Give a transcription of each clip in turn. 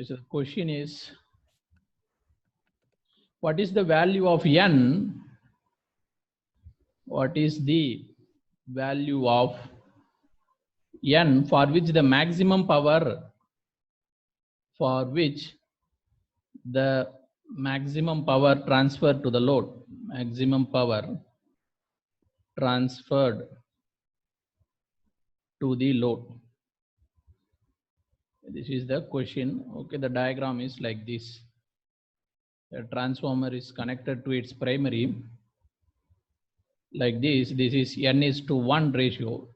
So the question is, what is the value of n? What is the value of n for which the maximum power transfer to the load, maximum power transferred to the load? This is the question. Okay, the diagram is like this. The transformer is connected to its primary like this. This is n is to 1 ratio,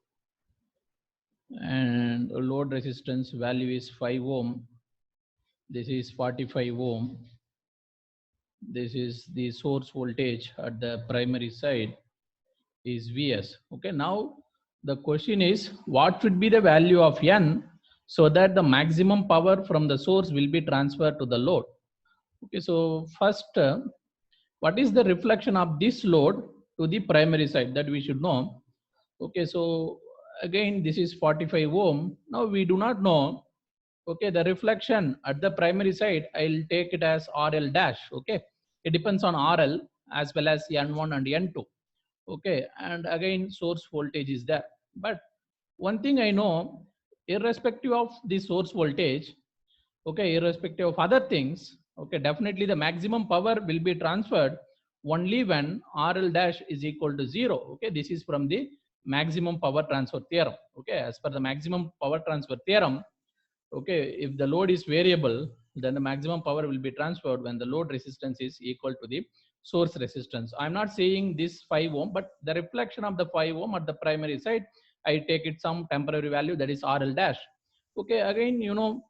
and load resistance value is 5 ohm. This is 45 ohm. This is the source voltage at the primary side is Vs. Okay, now the question is, what should be the value of n so that the maximum power from the source will be transferred to the load? Okay, so first, what is the reflection of this load to the primary side, that we should know. Okay, so again, this is 45 ohm. Now we do not know. Okay, the reflection at the primary side, I'll take it as RL dash. Okay, it depends on RL as well as N1 and N2. Okay, and again, source voltage is there. But one thing I know, irrespective of the source voltage, okay, irrespective of other things, okay, definitely the maximum power will be transferred only when RL dash is equal to 0. Okay, this is from the maximum power transfer theorem. Okay, as per the maximum power transfer theorem, okay, if the load is variable, then the maximum power will be transferred when the load resistance is equal to the source resistance. I'm not saying this 5 ohm, but the reflection of the 5 ohm at the primary side, I take it some temporary value, that is RL dash. Okay, again, you know,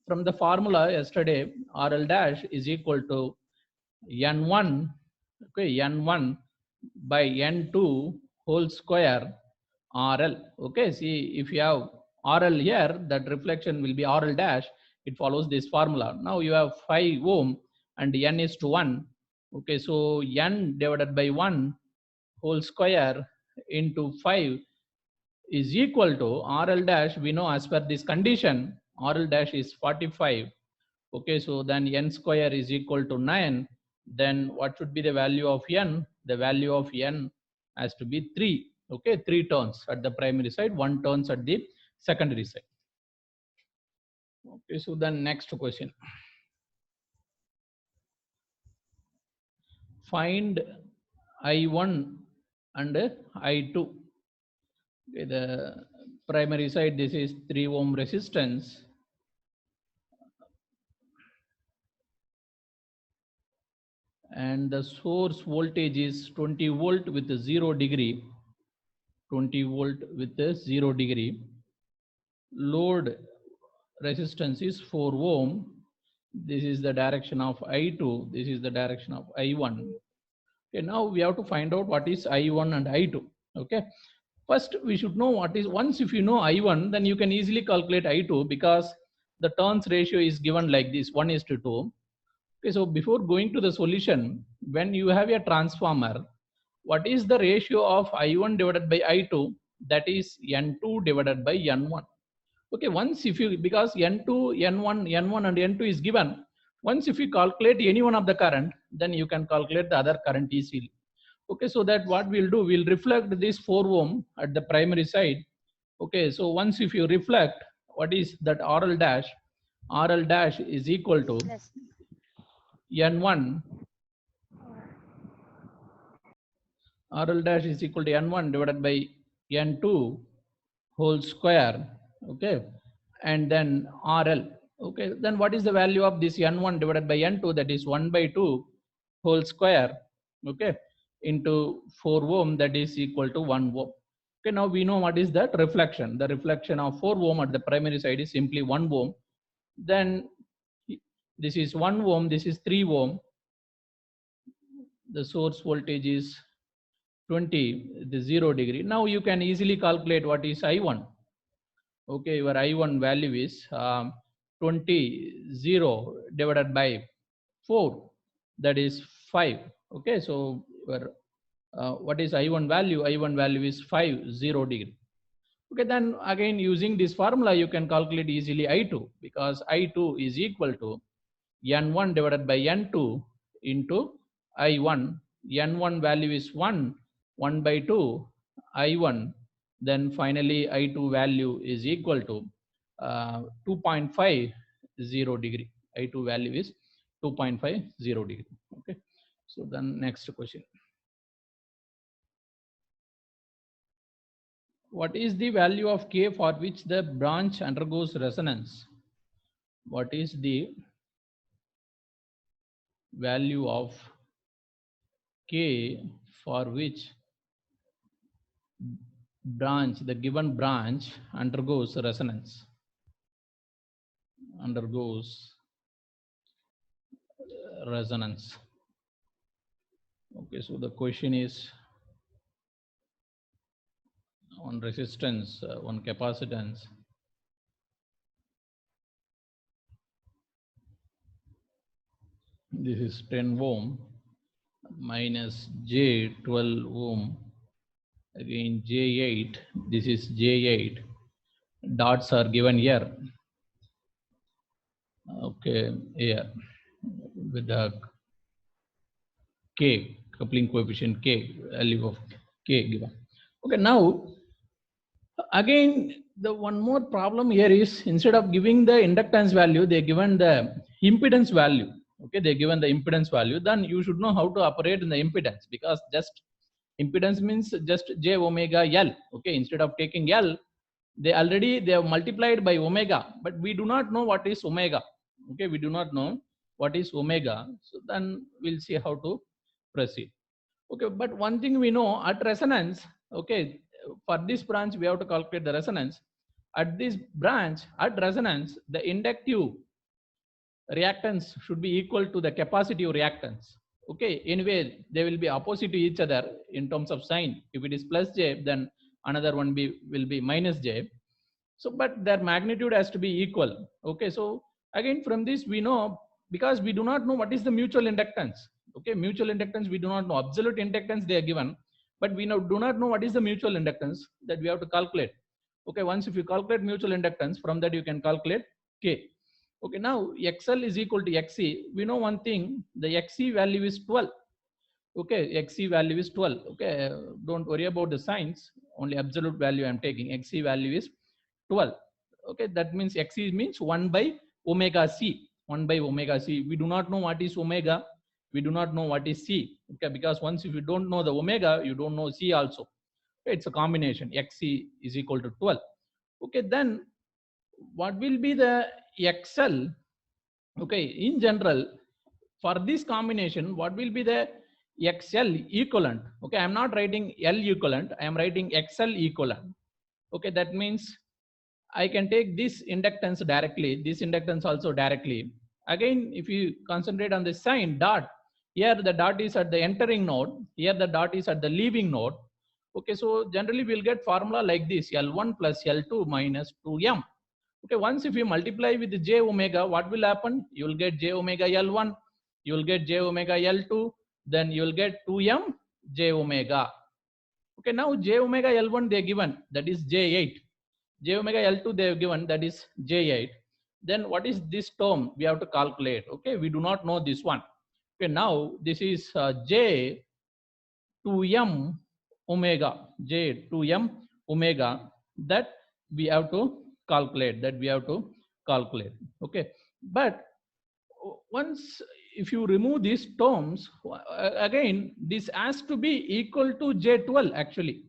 from the formula yesterday, RL dash is equal to N1, okay, N1 by N2 whole square RL. Okay, see, if you have RL here, that reflection will be RL dash. It follows this formula. Now you have 5 ohm and n is to 1. Okay, so n divided by 1 whole square into 5 is equal to RL dash. We know as per this condition, RL dash is 45. Okay, so then n square is equal to 9. Then what should be the value of n? The value of n has to be 3. Okay, 3 turns at the primary side, 1 turns at the secondary side. Okay, so then next question. Find I1 and I2. Okay, the primary side, this is 3 ohm resistance. And the source voltage is 20 volt with 0 degree. 20 volt with 0 degree. Load resistance is 4 ohm. This is the direction of I2. This is the direction of I1. Okay, now we have to find out what is I1 and I2. Okay, first we should know what is, once if you know I1, then you can easily calculate I2, because the turns ratio is given like this, 1:2. Okay, so before going to the solution, when you have a transformer, what is the ratio of I1 divided by I2? That is N2 divided by N1. Okay, once if you, because N2, N1 and N2 is given, once if you calculate any one of the current, then you can calculate the other current easily. Okay, so that what we'll do, we'll reflect this 4 ohm at the primary side. Okay, so once if you reflect, what is that RL dash? RL dash is equal to N1. RL dash is equal to N1 divided by N2 whole square. Okay, and then RL. Okay, then what is the value of this N1 divided by N2? That is 1/2 whole square. Okay, into 4 ohm, that is equal to 1 ohm. Okay, now we know what is that reflection. The reflection of 4 ohm at the primary side is simply 1 ohm. Then this is 1 ohm, this is 3 ohm. The source voltage is 20, the 0 degree. Now you can easily calculate what is I1. Okay, your I1 value is 20, 0 divided by 4, that is 5. Okay, so your, what is I1 value? I1 value is 5, 0 degree. Okay, then again using this formula you can calculate easily I2, because I2 is equal to N1 divided by N2 into I1. N1 value is 1 by 2 I1. Then finally I2 value is equal to 2.50 degree. I2 value is 2.50 degree. Okay, so then next question. What is the value of K for which the branch undergoes resonance? What is the value of K for which the given branch undergoes resonance? Undergoes resonance. Okay, so the question is on resistance, on capacitance. This is 10 ohm minus J12 ohm, again J8. This is J8. Dots are given here. Okay, here with the K, coupling coefficient K, value of K given. Okay, now again the one more problem here is, instead of giving the inductance value, they given the impedance value. Okay, they given the impedance value. Then you should know how to operate in the impedance, because just impedance means just J omega L. Okay, instead of taking L, they have multiplied by omega, but we do not know what is omega. Okay, we do not know what is omega. So then we'll see how to proceed. Okay, but one thing we know, at resonance, okay, for this branch we have to calculate the resonance. At this branch, at resonance, the inductive reactance should be equal to the capacitive reactance. Okay, anyway, they will be opposite to each other in terms of sign. If it is plus J, then another one will be minus J. So, but their magnitude has to be equal. Okay, so again from this we know, because we do not know what is the mutual inductance. Okay, mutual inductance we do not know. Absolute inductance they are given, but we do not know what is the mutual inductance, that we have to calculate. Okay, once if you calculate mutual inductance, from that you can calculate K. Okay, now XL is equal to XC. We know one thing, the XC value is 12. Okay, XC value is 12. Okay, don't worry about the signs, only absolute value I'm taking. XC value is 12. Okay, that means XC means 1 by omega C. 1 by omega C. We do not know what is omega. We do not know what is C. Okay, because once if you don't know the omega, you don't know C also. Okay, it's a combination. XC is equal to 12. Okay, then what will be the XL? Okay, in general, for this combination, what will be the XL equivalent? Okay, I'm not writing L equivalent, I am writing XL equivalent. Okay, that means I can take this inductance directly, this inductance also directly. Again, if you concentrate on the sign dot, here the dot is at the entering node, here the dot is at the leaving node. Okay, so generally we'll get formula like this, L1 plus L2 minus 2M. Okay, once if you multiply with the J omega, what will happen? You will get J omega L1, you will get J omega L2, then you will get 2M J omega. Okay, now J omega L1 they given, that is J8. J omega L2 they have given, that is J8. Then what is this term? We have to calculate. Okay, we do not know this one. Okay, now this is J 2M omega, J 2M omega, that we have to calculate, Okay, but once if you remove these terms, again this has to be equal to J12 actually.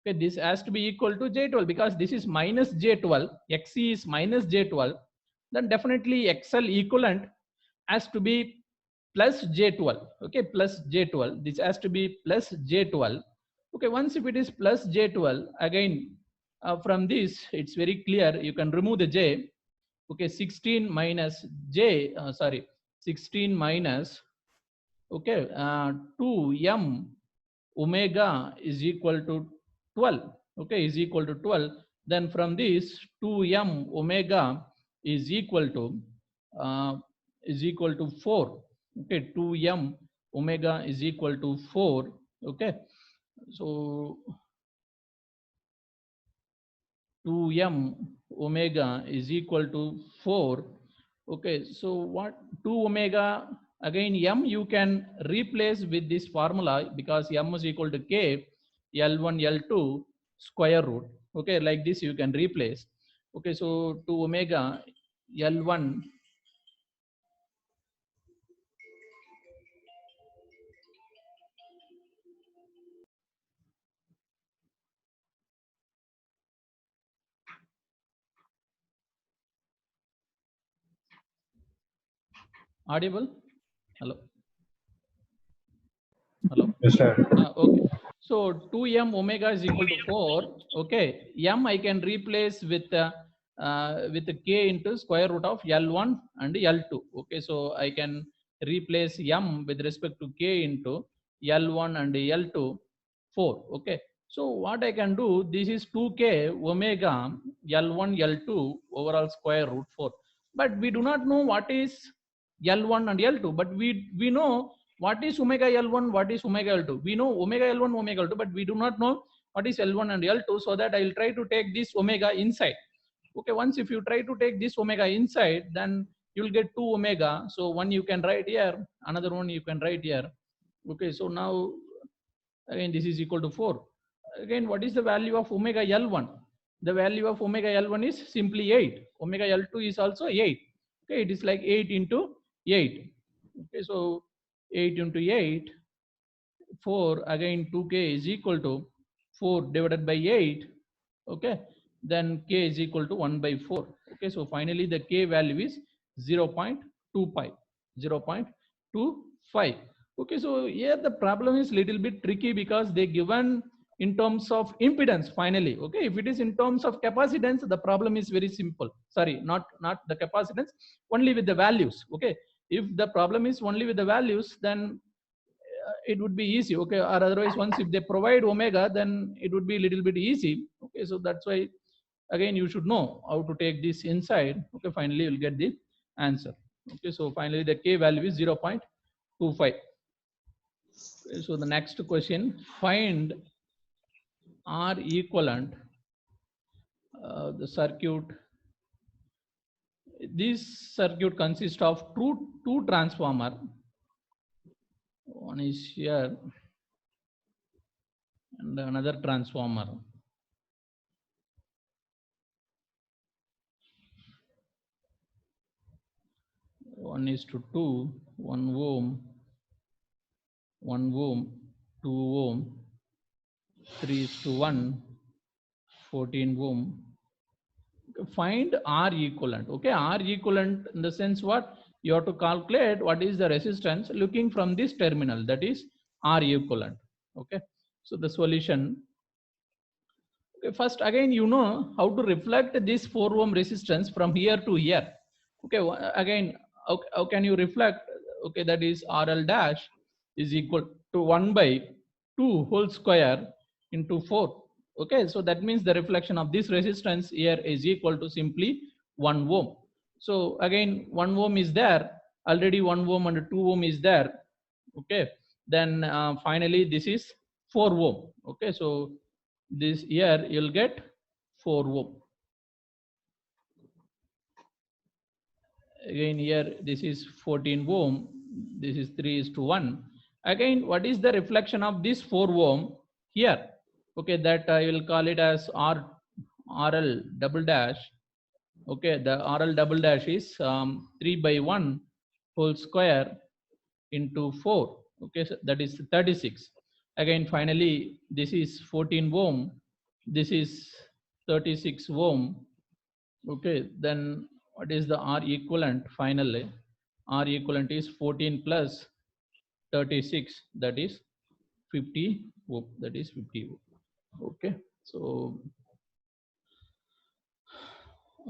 Okay, this has to be equal to J12, because this is minus J12, XC is minus J12, then definitely XL equivalent has to be plus J12. Okay, plus J12, this has to be plus J12. Okay, once if it is plus J12, again from this it's very clear, you can remove the J. Okay, 16 minus J, 16 minus, okay, 2M omega is equal to 12. Okay, is equal to 12. Then from this 2M omega is equal to 4. Okay, 2M omega is equal to 4. Okay, so 2m omega is equal to 4. Okay, so what 2 omega, again m you can replace with this formula because m is equal to k L1 L2 square root. Okay, like this you can replace. Okay, so 2 omega L1 audible. Hello. Hello. Yes, sir. Okay. So 2m omega is equal to 4. Okay. M I can replace with the k into square root of L1 and L2. Okay. So I can replace m with respect to k into L1 and L2 4. Okay. So what I can do, this is 2k omega L1 L2 overall square root 4. But we do not know what is L1 and L2, but we know what is omega L1, what is omega L2. We know omega L1, omega L2, but we do not know what is L1 and L2. So that I will try to take this omega inside. Okay, once if you try to take this omega inside, then you will get 2 omega. So one you can write here, another one you can write here. Okay, so now again this is equal to 4. Again, what is the value of omega L1? The value of omega L1 is simply 8. Omega L2 is also 8. Okay, it is like 8 into 8. Okay, so 8 into 8, 4, again 2k is equal to 4 divided by 8. Okay, then k is equal to 1 by 4. Okay, so finally the k value is 0.25. 0.25. Okay, so here the problem is little bit tricky because they given in terms of impedance finally. Okay, if it is in terms of capacitance, the problem is very simple. Sorry, not the capacitance, only with the values. Okay, if the problem is only with the values, then it would be easy. Okay, or otherwise once if they provide omega, then it would be a little bit easy. Okay, so that's why again you should know how to take this inside. Okay, finally you'll get the answer. Okay, so finally the k value is 0.25. Okay, so the next question, find R equivalent, the circuit. This circuit consists of two transformer. One is here and another transformer. 1:2, 1 ohm, 1 ohm, 2 ohm, 3:1, 14 ohm. Find R equivalent. Okay, R equivalent in the sense what? You have to calculate what is the resistance looking from this terminal, that is R equivalent. Okay, so the solution. Okay, first again you know how to reflect this 4 ohm resistance from here to here. Okay, again how can you reflect? Okay, that is RL dash is equal to 1 by 2 whole square into 4. Okay, so that means the reflection of this resistance here is equal to simply 1 ohm. So again 1 ohm is there, already 1 ohm and 2 ohm is there. Okay, then finally this is 4 ohm. Okay, so this here you'll get 4 ohm. Again here this is 14 ohm, this is 3:1. Again, what is the reflection of this 4 ohm here? Okay, that I will call it as RL double dash. Okay, the RL double dash is 3 by 1 whole square into 4. Okay, so that is 36. Again, finally, this is 14 ohm, this is 36 ohm. Okay, then what is the R equivalent finally? R equivalent is 14 plus 36, that is 50 ohm. That is 50 ohm. Okay, so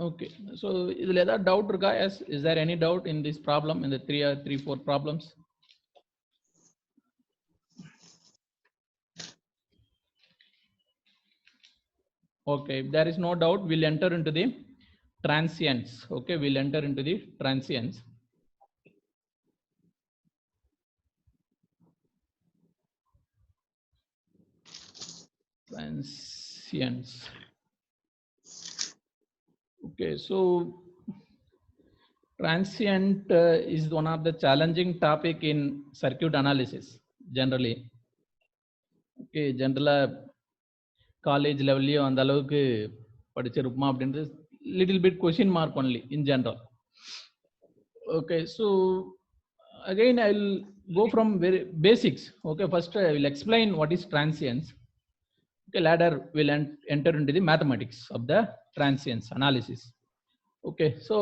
okay, so is there any doubt, guys? Is there any doubt in this problem, in the three, 4 problems? Okay, if there is no doubt, we'll enter into the transients. Okay, we'll enter into the transients. Transients. Okay, so transient is one of the challenging topic in circuit analysis generally. Okay, generally college level அந்த அளவுக்கு படிச்சிருப்போமா அப்படின்றது little bit question mark only in general. Okay, so again I'll go from very basics. Okay, first I will explain what is transience. Okay, later we'll enter into the mathematics of the transience analysis. Okay, so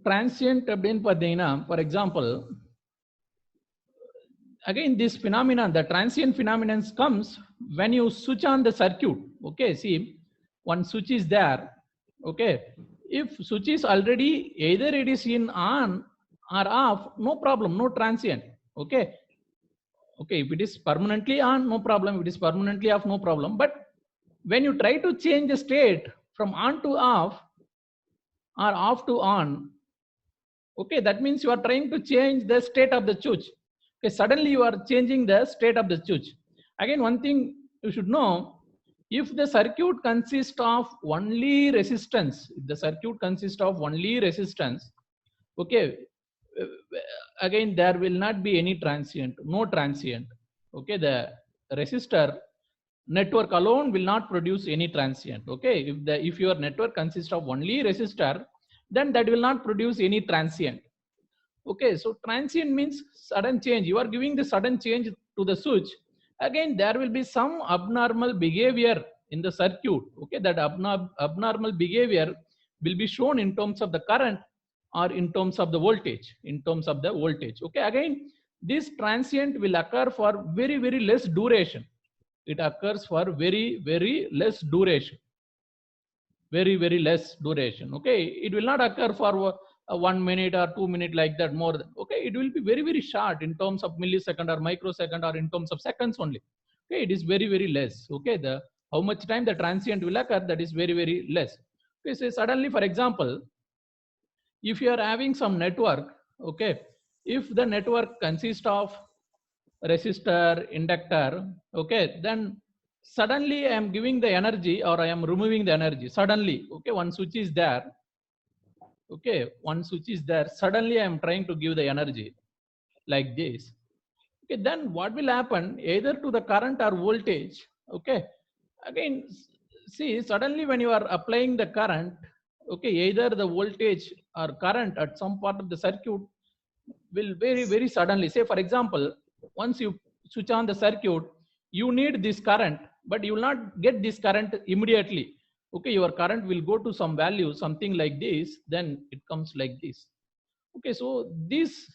transient அப்படின்னு பார்த்தீங்கன்னா, for example, again this phenomenon, the transient phenomenon comes when you switch on the circuit. Okay, see, one switch is there. Okay, if switch is already either it is in on or off, no problem, no transient. Okay, okay, if it is permanently on, no problem. If it is permanently off, no problem. But when you try to change the state from on to off or off to on, okay, that means you are trying to change the state of the switch. Okay, suddenly you are changing the state of the switch. Again, one thing you should know, if the circuit consists of only resistance, if the circuit consists of only resistance, okay, again there will not be any transient, no transient. Okay, the resistor network alone will not produce any transient. Okay, if your network consists of only resistor, then that will not produce any transient. Okay, so transient means sudden change. You are giving the sudden change to the switch. Again, there will be some abnormal behavior in the circuit. Okay, that abnormal behavior will be shown in terms of the current or in terms of the voltage, in terms of the voltage. Okay, again, this transient will occur for very, very less duration. It occurs for very, very less duration. Very, very less duration. Okay, it will not occur for 1 minute or 2 minutes like that, more than. Okay, it will be very, very short in terms of millisecond or microsecond or in terms of seconds only. Okay, it is very, very less. Okay, the how much time the transient will occur, that is very, very less. Okay, so suddenly, for example, if you are having some network, okay, if the network consists of resistor, inductor, okay, then suddenly I am giving the energy or I am removing the energy suddenly. Okay, one switch is there. Okay, one switch is there, suddenly I am trying to give the energy like this. Okay, then what will happen, either to the current or voltage. Okay, again, see, suddenly when you are applying the current, okay, either the voltage or current at some part of the circuit will very, very suddenly, say for example, once you switch on the circuit, you need this current, but you will not get this current immediately. Okay, your current will go to some value, something like this, then it comes like this. Okay, so this,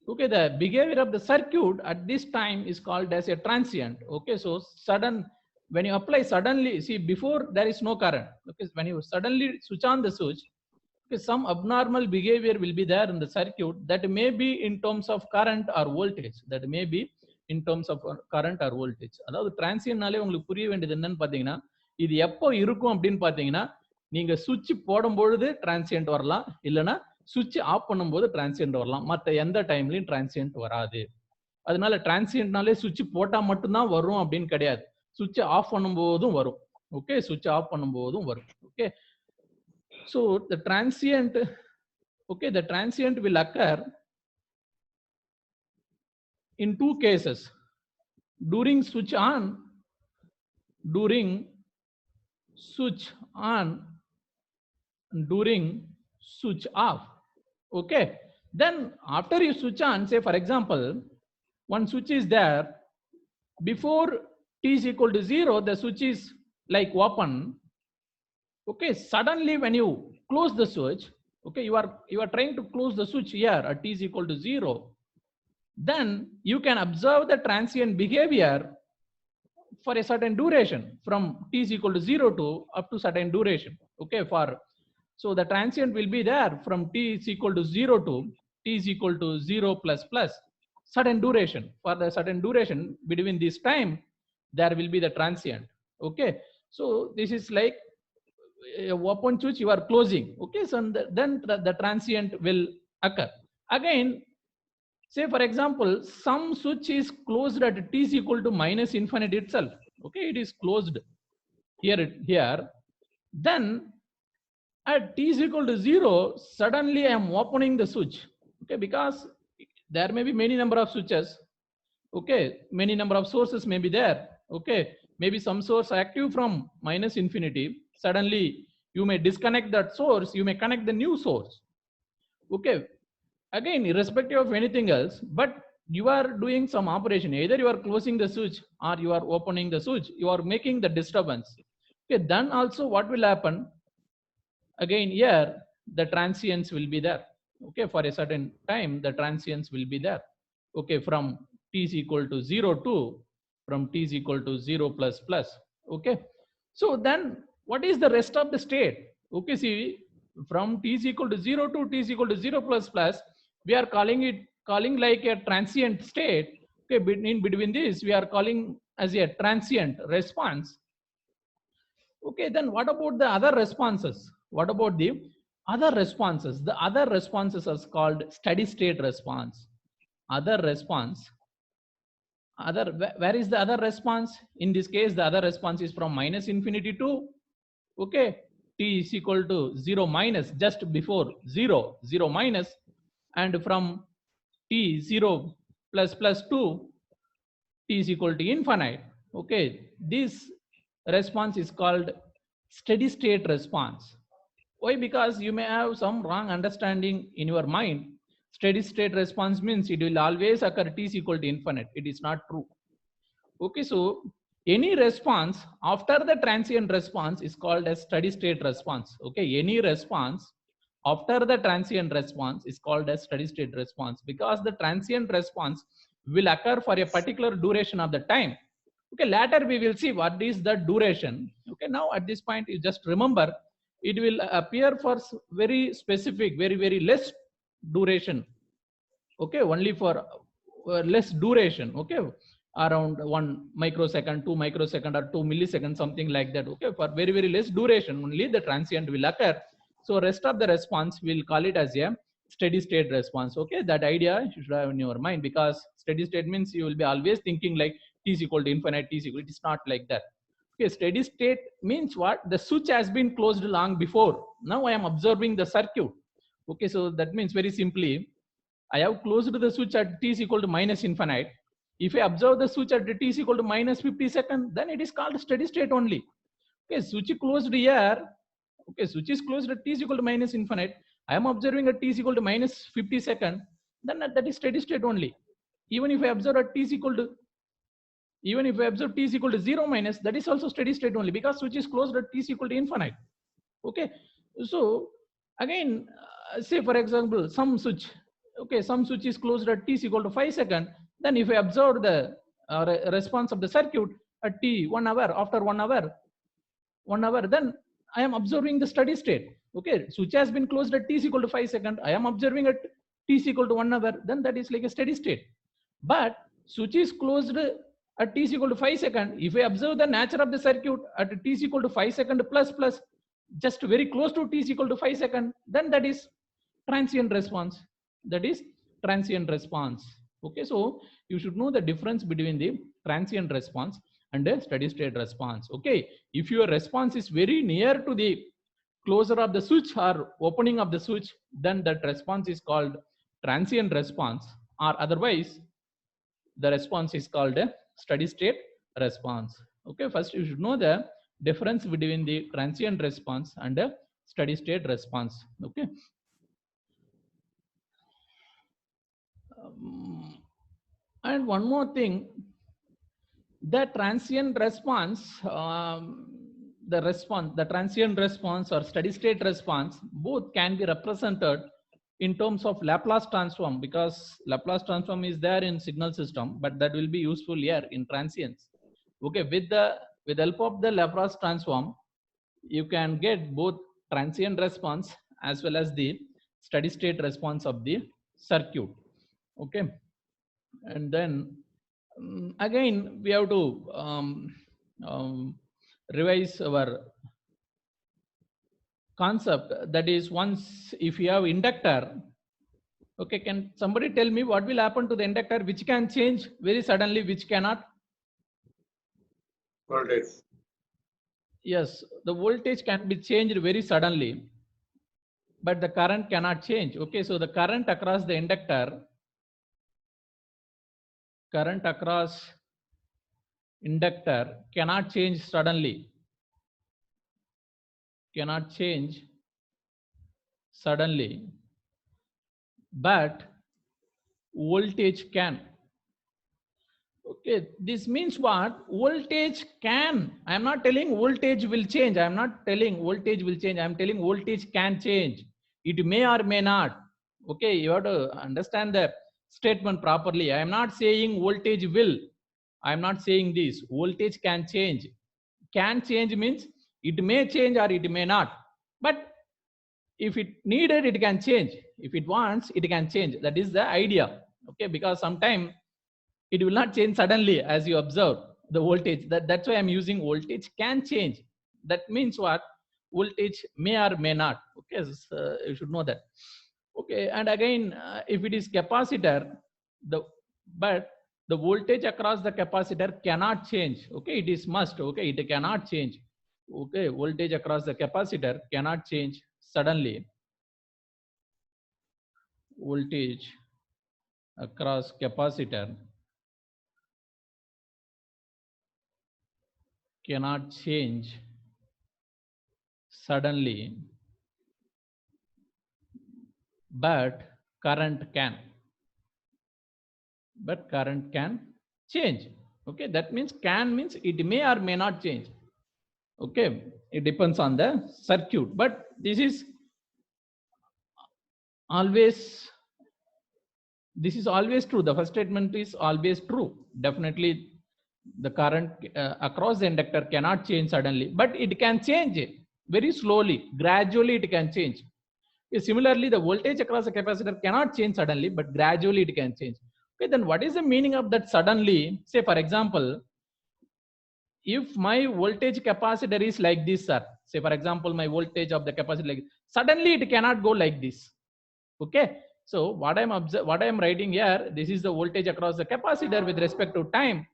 okay, the behavior of the circuit at this time is called as a transient. Okay, so sudden, when you apply suddenly, see, before there is no current. Okay, when you suddenly switch on the switch, okay, some abnormal behavior will be there in the circuit, that may be in terms of current or voltage, that may be in terms of current or voltage. அதாவது டிரான்சியன்ட்னாலே உங்களுக்கு புரிய வேண்டியது என்னன்னு பாத்தீங்கன்னா, இது எப்போ இருக்கும் அப்படின்னு பாத்தீங்கன்னா, நீங்க சுவிட்ச் போடும்பொழுது டிரான்சியன்ட் வரலாம், இல்லைன்னா சுவிட்ச் ஆஃப் பண்ணும்போது டிரான்சியன்ட் வரலாம், மற்ற எந்த டைம்லயும் டிரான்சியன்ட் வராது. அதனால டிரான்சியன்ட்னாலே சுவிட்ச் போட்டா மட்டும்தான் வரும் அப்படின்னு கிடையாது, சுவிட்ச் ஆஃப் பண்ணும்போதும் வரும். ஓகே, சுவிட்ச் ஆஃப் பண்ணும்போதும் வரும். Okay, so the transient, okay, the transient will occur in two cases: during switch on, during switch on, during switch off. Okay, then after you switch on, say for example, one switch is there, before t is equal to 0, the switch is like open. Okay, suddenly when you close the switch, okay, you are trying to close the switch here at t is equal to 0, then you can observe the transient behavior for a certain duration, from t is equal to 0 to up to certain duration. Okay, for, so the transient will be there from t is equal to 0 to t is equal to 0 plus plus certain duration. For the certain duration between this time, there will be the transient. Okay, so this is like a open switch you are closing. Okay, so then the transient will occur. Again, say for example, some switch is closed at t is equal to minus infinity itself. Okay, it is closed here. Then at t is equal to 0, suddenly I am opening the switch. Okay, because there may be many number of switches. Okay, many number of sources may be there. Okay, maybe some source active from minus infinity. Suddenly you may disconnect that source, you may connect the new source. Okay, again, irrespective of anything else, but you are doing some operation. Either you are closing the switch or you are opening the switch, you are making the disturbance. Okay, then also what will happen? Again, here the transients will be there. Okay, for a certain time, the transients will be there. Okay, from t is equal to 0 to, from t is equal to 0 plus plus. Okay, so then what is the rest of the state? Okay, see, from t is equal to 0 to t is equal to 0 plus plus, we are calling like a transient state. Okay, in between this, we are calling as a transient response. Okay, then what about the other responses? What about the other responses? The other responses are called steady state response. Other response. Where is the other response? In this case, the other response is from minus infinity to, okay, t is equal to 0 minus, just before 0, 0 minus, and from t 0 plus plus 2, t is equal to infinite. Okay, this response is called steady state response. Why? Because you may have some wrong understanding in your mind. Steady state response means it will always occur t is equal to infinite. It is not true. Okay, so any response after the transient response is called as steady state response. Okay, any response after the transient response is called as steady state response, because the transient response will occur for a particular duration of the time. Okay, later we will see what is the duration. Okay, now at this point you just remember it will appear for very specific, very less duration. Okay, only for less duration. Okay, around 1 microsecond, 2 microsecond, or 2 milliseconds, something like that. Okay, for very less duration only the transient will occur. So rest of the response we'll call it as a steady state response. Okay, that idea you should have in your mind, because steady state means you will be always thinking like t is equal to infinite, t is equal. It is not like that. Okay, steady state means what? The switch has been closed long before. Now I am observing the circuit. Okay, so that means very simply, I have closed the switch at t is equal to minus infinite. If I observe the switch at t is equal to minus 50 seconds, then it is called steady state only. Okay, switch closed here. Okay, switch is closed at t is equal to minus infinite. I am observing at t is equal to minus 50 seconds, then that is steady state only. Even if I observe at t is equal to, even if I observe t is equal to 0 minus, that is also steady state only, because switch is closed at t is equal to infinite. Okay, so again, say for example, some switch, okay, some switch is closed at t is equal to 5 seconds. Then if I observe the response of the circuit at t 1 hour, after 1 hour, then I am observing the steady state. Okay, switch has been closed at t is equal to 5 seconds. I am observing at t is equal to 1 hour. Then that is like a steady state. But switch is closed at t is equal to 5 seconds. If I observe the nature of the circuit at t is equal to 5 seconds plus, just very close to t is equal to 5 seconds, then that is transient response. That is transient response. Okay, so you should know the difference between the transient response and a steady state response. Okay, if your response is very near to the closure of the switch or opening of the switch, then that response is called transient response, or otherwise the response is called a steady state response. Okay, first you should know the difference between the transient response and a steady state response. Okay. And one more thing, the transient response, the transient response or steady state response, both can be represented in terms of Laplace transform, because Laplace transform is there in signal system, but that will be useful here in transients. Okay, with the help of the Laplace transform, you can get both transient response as well as the steady state response of the circuit. Okay, and then again we have to revise our concept. That is, once if you have inductor, okay, can somebody tell me what will happen to the inductor, which can change very suddenly, which cannot? Voltage. Yes, the voltage can be changed very suddenly, but the current cannot change. Okay, so the current across the inductor cannot change suddenly, cannot change suddenly, but voltage can. Okay, this means what? Voltage can. I am not telling voltage will change. I am not telling voltage will change. I am telling voltage can change. It may or may not. Okay, you have to understand the statement properly. I am not saying voltage will. I am not saying this. Voltage can change. Can change means it may change or it may not. But if it needed, it can change. If it wants, it can change. That is the idea. Okay, because sometimes it will not change suddenly as you observe the voltage. That's why I'm using voltage can change. That means what? Voltage may or may not. Okay, so you should know that. Okay, and again, if it is capacitor, the but the voltage across the capacitor cannot change. Okay, it is must. Okay, it cannot change. Okay, voltage across the capacitor cannot change suddenly. Voltage across capacitor cannot change suddenly, but current can. But current can change. Okay, that means can means it may or may not change. Okay, it depends on the circuit, but this is always true. The first statement is always true. Definitely the current across the inductor cannot change suddenly, but it can change very slowly, gradually it can change. Similarly, the voltage across the capacitor cannot change suddenly, but gradually it can change. Okay, then what is the meaning of that suddenly? Say, for example, if my voltage capacitor is like this, sir. Say, for example, my voltage of the capacitor like suddenly it cannot go like this. Okay, so what I'm writing here, this is the voltage across the capacitor with respect to time.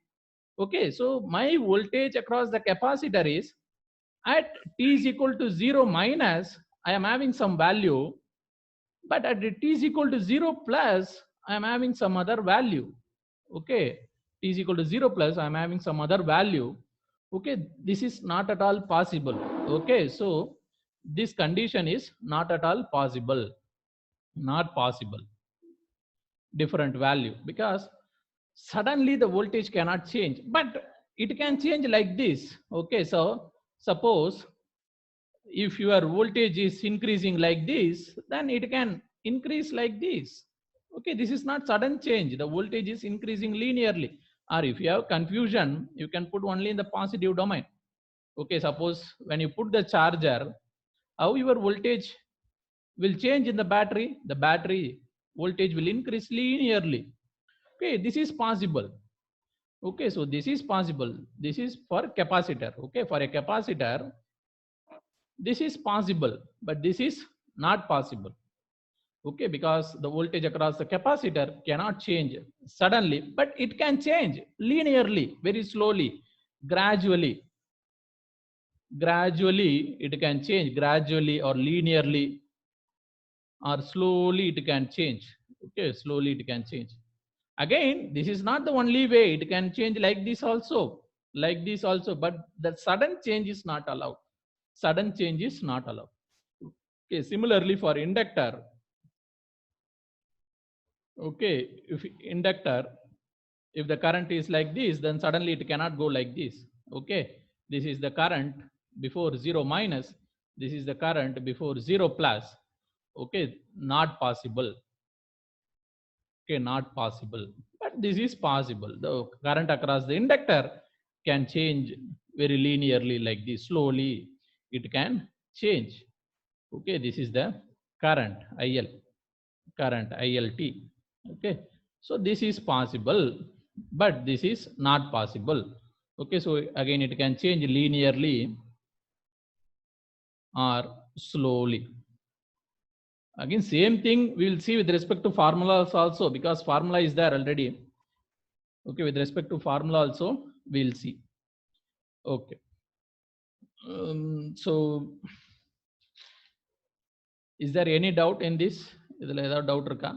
Okay, so my voltage across the capacitor is at t is equal to 0 minus, I am having some value, but at t is equal to 0 plus, I am having some other value. Okay, t is equal to 0 plus, I am having some other value. Okay, this is not at all possible. Okay, so this condition is not at all possible. Not possible. Different value, because suddenly the voltage cannot change, but it can change like this. Okay, so suppose if your voltage is increasing like this, then it can increase like this. Okay, this is not sudden change. The voltage is increasing linearly. Or if you have confusion, you can put only in the positive domain. Okay, suppose when you put the charger, how your voltage will change in the battery? The battery voltage will increase linearly. Okay, this is possible. Okay, so this is possible. This is for capacitor. Okay, for a capacitor, this is possible, but this is not possible. Okay, because the voltage across the capacitor cannot change suddenly, but it can change linearly, very slowly, gradually. Gradually, it can change gradually or linearly or slowly it can change. Okay, slowly it can change. Again, this is not the only way. It can change like this also, but the sudden change is not allowed. Sudden change is not allowed. Okay, similarly for inductor. Okay, if inductor, if the current is like this, then suddenly it cannot go like this. Okay, this is the current before 0 minus, this is the current before 0 plus. Okay, not possible. Okay, not possible, but this is possible. The current across the inductor can change very linearly like this. Slowly it can change. Okay, this is the current IL, current ILT. Okay, so this is possible, but this is not possible. Okay, so again it can change linearly or slowly. Again, same thing we will see with respect to formulas also, because formula is there already. Okay, with respect to formula also, we'll see. Okay. So is there any doubt in this? இதுல ஏதாவது doubt இருக்கா?